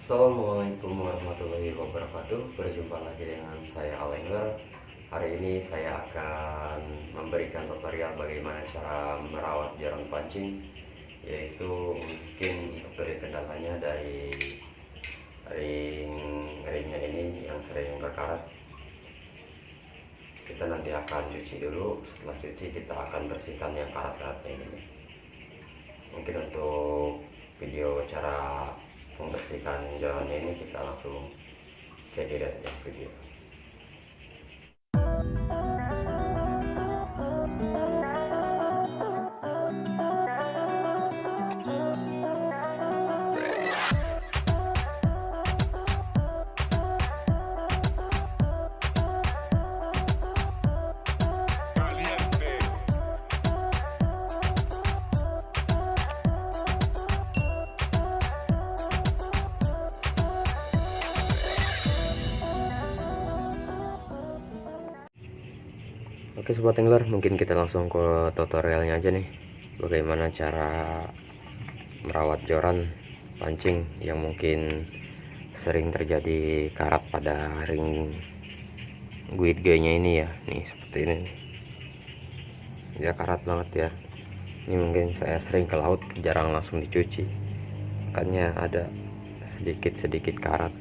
Assalamualaikum warahmatullahi wabarakatuh. Berjumpa lagi dengan saya Alenger. Hari ini saya akan memberikan tutorial bagaimana cara merawat jaran pancing, yaitu mungkin dari kendalanya dari ringnya ini yang sering berkarat. Kita nanti akan cuci dulu. Setelah cuci kita akan bersihkan yang karat-karatnya ini. Mungkin untuk video cara membersihkan jalannya ini kita langsung cek lihat ya video. Oke sobat angler, mungkin kita langsung ke tutorialnya aja nih, bagaimana cara merawat joran pancing yang mungkin sering terjadi karat pada ring guide nya ini ya. Nih seperti ini nih, dia karat banget ya. Ini mungkin saya sering ke laut jarang langsung dicuci, makanya ada sedikit karat.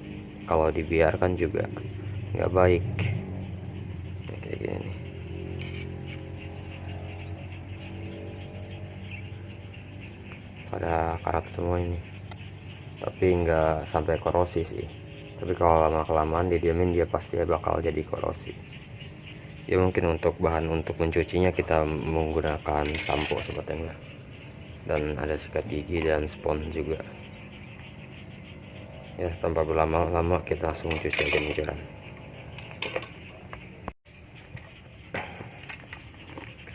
Kalau dibiarkan juga nggak baik. Kayak gini nih. Pada karat semua ini, tapi nggak sampai korosi sih. Tapi kalau lama kelamaan didiamin dia pasti bakal jadi korosi ya. Mungkin untuk bahan untuk mencucinya kita menggunakan sampo sobat angler, dan ada sikat gigi dan spons juga ya. Tanpa berlama-lama kita langsung cuci aja nih joran.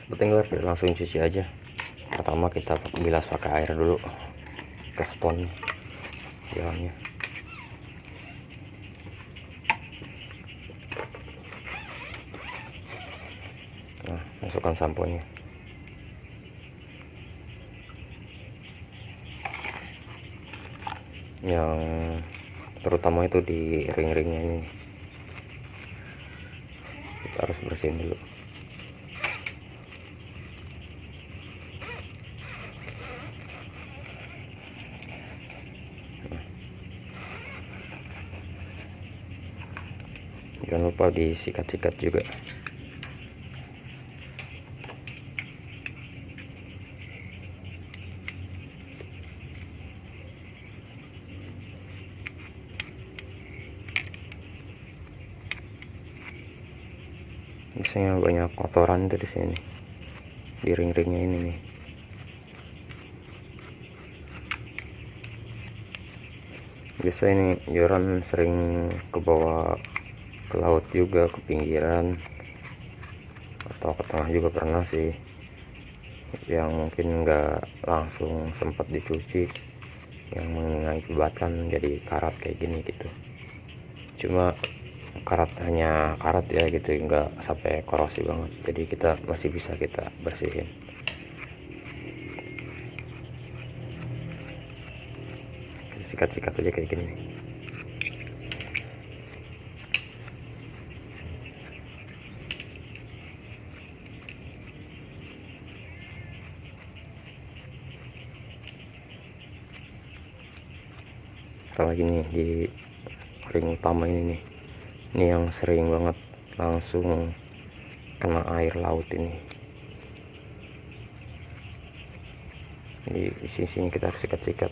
Sobat angler, kita langsung cuci aja. Pertama kita bilas pakai air dulu ke spons jalannya. Nah, masukkan samponya. Yang terutama itu di ring-ringnya ini kita harus bersihin dulu. Jangan lupa disikat-sikat juga. Biasanya banyak kotoran tuh di sini, di ring-ringnya ini nih. Biasa ini joran sering ke bawah ke laut juga, ke pinggiran atau ke tengah juga pernah sih, yang mungkin nggak langsung sempat dicuci, yang mengakibatkan jadi karat kayak gini gitu. Cuma karat hanya karat ya gitu, nggak sampai korosi banget, jadi kita masih bisa kita bersihin. Sikat-sikat aja kayak gini. Apalagi nih di ring utama ini yang sering banget langsung kena air laut ini. Di sini kita harus sikat-sikat.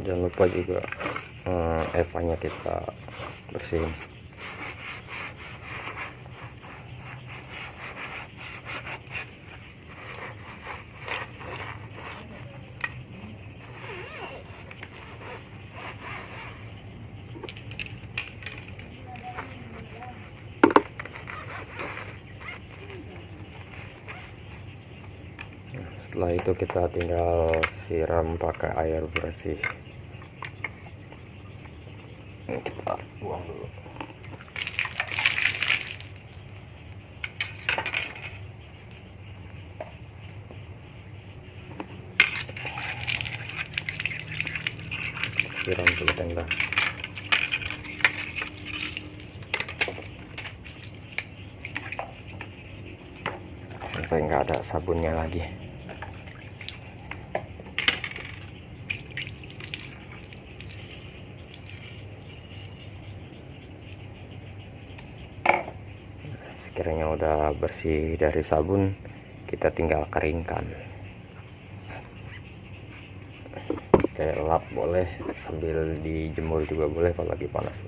Jangan lupa juga Eva-nya kita bersihin. Setelah itu kita tinggal siram pakai air bersih. Ini kita buang dulu. Siram dulu tengah sampai nggak ada sabunnya lagi. Sekiranya udah bersih dari sabun, kita tinggal keringkan. Kayak lap boleh, sambil dijemur juga boleh kalau lagi panas.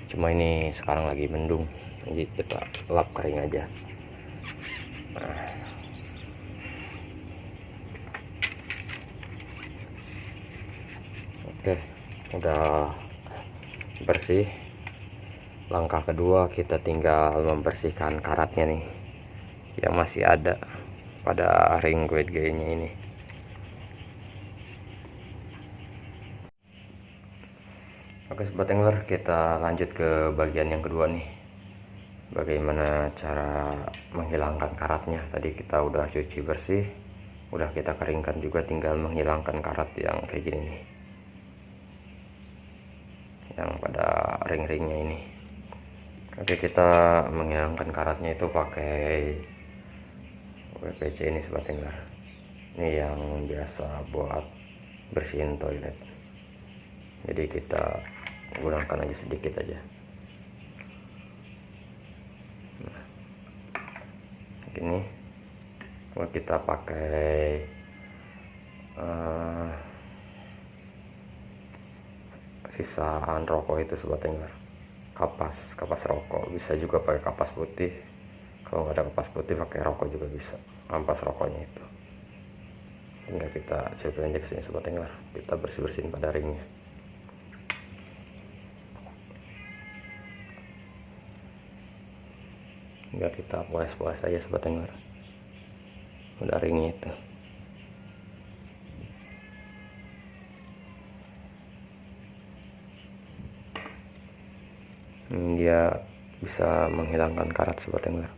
Cuma ini sekarang lagi mendung, jadi kita lap kering aja. Oke, udah bersih. Langkah kedua kita tinggal membersihkan karatnya nih yang masih ada pada ring guide nya ini. Oke sobat angler, kita lanjut ke bagian yang kedua nih. Bagaimana cara menghilangkan karatnya. Tadi kita udah cuci bersih, udah kita keringkan juga, tinggal menghilangkan karat yang kayak gini nih, yang pada ring-ringnya ini. Oke, kita menghilangkan karatnya itu pakai WPC ini sobat angler. Ini yang biasa buat bersihin toilet. Jadi kita gunakan aja sedikit aja. Nah, gini. Kalau kita pakai sisaan rokok itu sobat angler, kapas rokok, bisa juga pakai kapas putih. Kalau nggak ada kapas putih pakai rokok juga bisa, ampas rokoknya itu. Tinggal kita coba aja kesini sobat angler, kita bersihin pada ringnya. Tinggal kita poles-poles aja sobat angler pada ringnya itu. Dia bisa menghilangkan karat sobat angler.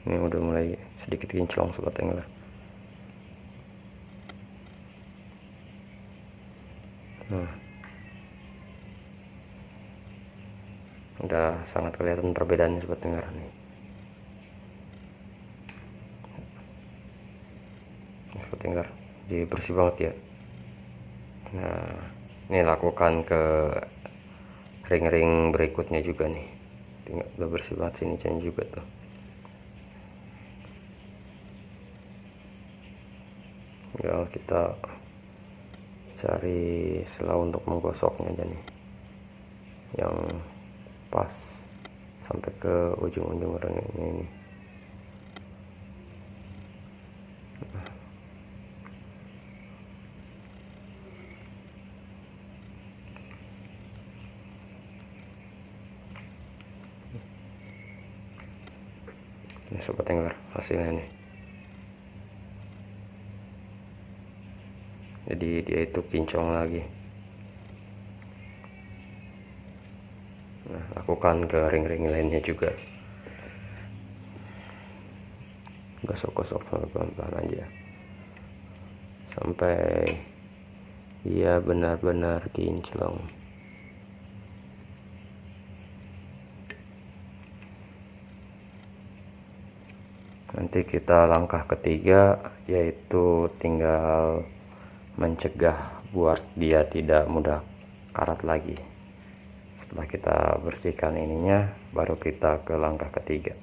Ini udah mulai sedikit kinclong sobat angler. Nah, udah sangat kelihatan perbedaannya sobat angler nih. Sobat angler, jadi bersih banget ya. Nah, ini lakukan ke ring-ring berikutnya juga nih. Tinggal udah bersih banget sini juga tuh. Tinggal kita cari sela untuk menggosoknya aja nih, yang pas sampai ke ujung-ujung ringnya ini. Ini sobat angler hasilnya nih. Jadi dia itu kinclong lagi. Nah, lakukan ke ring-ring lainnya juga. Gosok-gosok pelan-pelan aja sampai dia benar-benar kinclong. Nanti kita langkah ketiga, yaitu tinggal mencegah buat dia tidak mudah karat lagi. Setelah kita bersihkan ininya, baru kita ke langkah ketiga.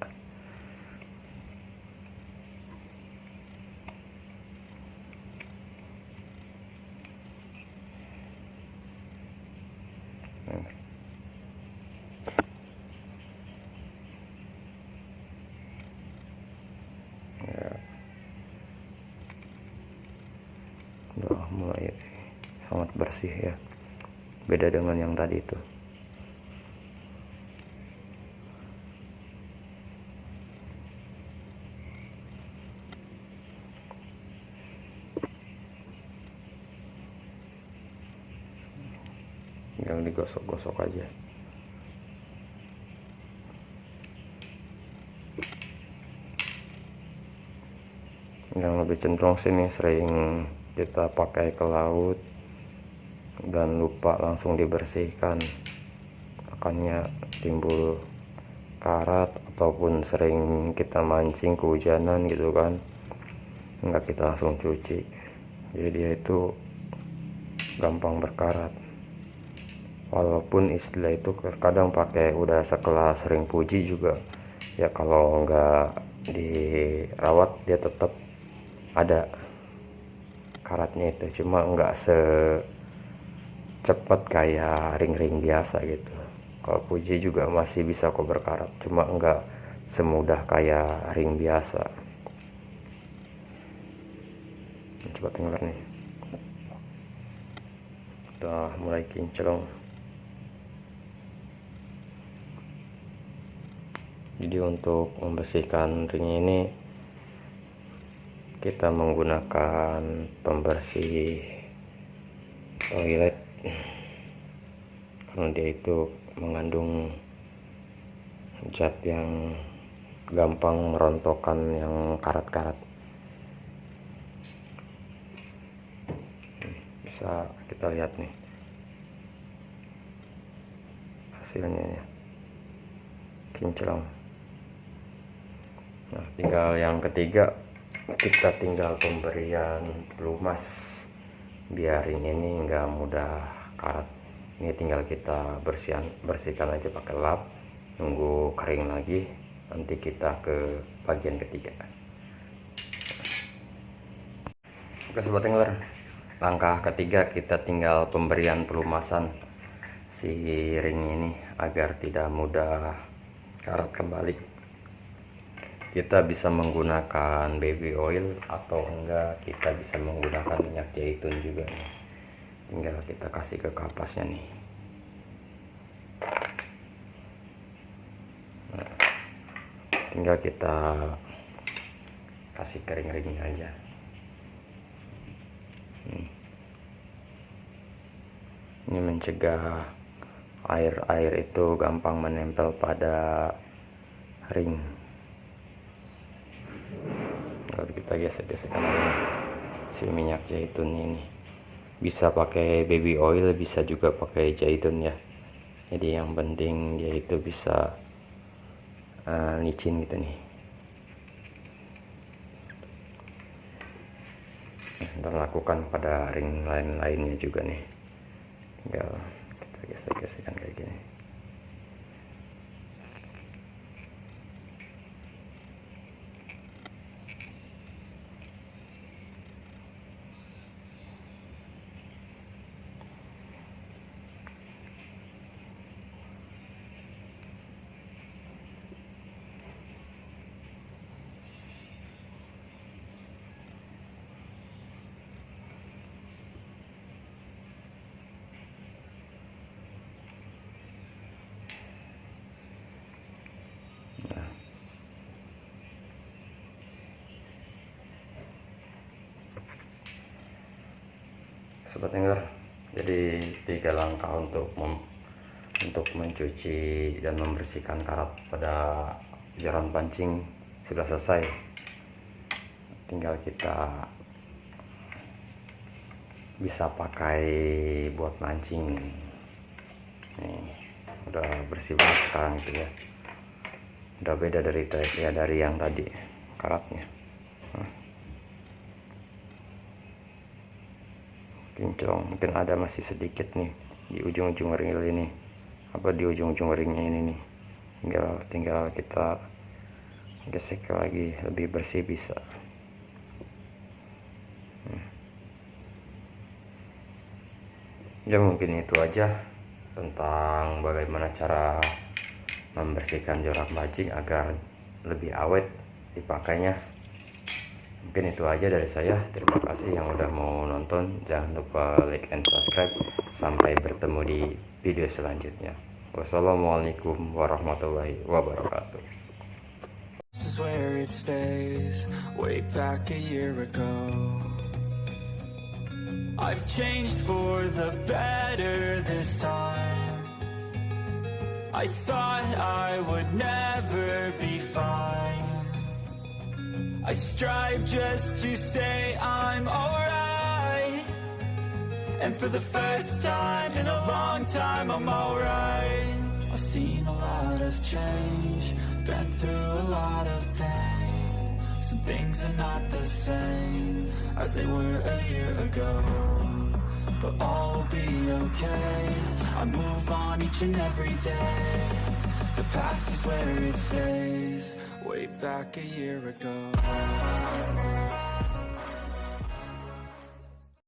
mulai sangat bersih ya, beda dengan yang tadi itu. Tinggal digosok-gosok aja. Yang lebih cenderung sini sering kita pakai ke laut dan lupa langsung dibersihkan, makanya timbul karat, ataupun sering kita mancing kehujanan gitu kan, nggak kita langsung cuci, jadi dia itu gampang berkarat. Walaupun istilah itu kadang pakai udah sekelas ring puji juga ya, kalau nggak dirawat dia tetap ada karatnya itu, cuma nggak secepat kayak ring-ring biasa gitu. Kalau puji juga masih bisa kok berkarat, cuma nggak semudah kayak ring biasa. Coba tengok nih, udah mulai kinclong. Jadi untuk membersihkan ring ini kita menggunakan pembersih toilet, karena dia itu mengandung zat yang gampang merontokkan yang karat-karat. Bisa kita lihat nih hasilnya ya, kinclong. Nah, tinggal yang ketiga, kita tinggal pemberian pelumas biar ini nggak mudah karat. Ini tinggal kita bersihkan aja pakai lap, nunggu kering lagi, nanti kita ke bagian ketiga. Oke sobat angler, langkah ketiga kita tinggal pemberian pelumasan si ring ini agar tidak mudah karat kembali. Kita bisa menggunakan baby oil atau enggak kita bisa menggunakan minyak zaitun juga nih. Tinggal kita kasih ke kapasnya nih. Nah, tinggal kita kasih kering-keringnya aja. Ini mencegah air itu gampang menempel pada ring. Kalau kita gesek-gesekkan si minyak zaitun ini, bisa pakai baby oil, bisa juga pakai zaitun ya. Jadi yang penting dia itu bisa licin gitu nih. Dan lakukan pada ring lainnya juga nih. Tinggal kita gesek-gesekkan kayak gini. Sobat angler, jadi 3 langkah untuk mencuci dan membersihkan karat pada jaran pancing sudah selesai. Tinggal kita bisa pakai buat mancing. Nih, udah bersih banget sekarang itu ya. Udah beda dari yang tadi karatnya. Kinclong, mungkin ada masih sedikit nih di ujung-ujung ring ini, di ujung-ujung ringnya ini nih. Tinggal kita gesek lagi, lebih bersih bisa. Ya mungkin itu aja tentang bagaimana cara membersihkan jorak mancing agar lebih awet dipakainya. Mungkin itu aja dari saya. Terima kasih yang udah mau nonton. Jangan lupa like and subscribe. Sampai bertemu di video selanjutnya. Wassalamualaikum warahmatullahi wabarakatuh. This is where it stays, way back a year ago. I've changed for the better this time. I thought I would never be fine. I strive just to say I'm alright. And for the first time in a long time, I'm alright. I've seen a lot of change, been through a lot of pain. Some things are not the same as they were a year ago, but all will be okay. I move on each and every day. The past is where it stays, way back a year ago.